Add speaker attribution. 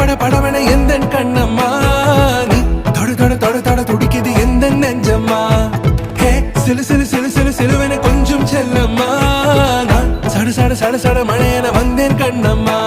Speaker 1: பட படவென எந்தன் கண்ணம்மா நீ தொட தொட தொட தொட துடிக்குது எந்தன் நெஞ்சம்மா ஹே சிலு சிலு சிலு சிலு சிலுவென கொஞ்சம் செல்லம்மா நான் சட சட சட சட மழையென வந்தேன் கண்ணம்மா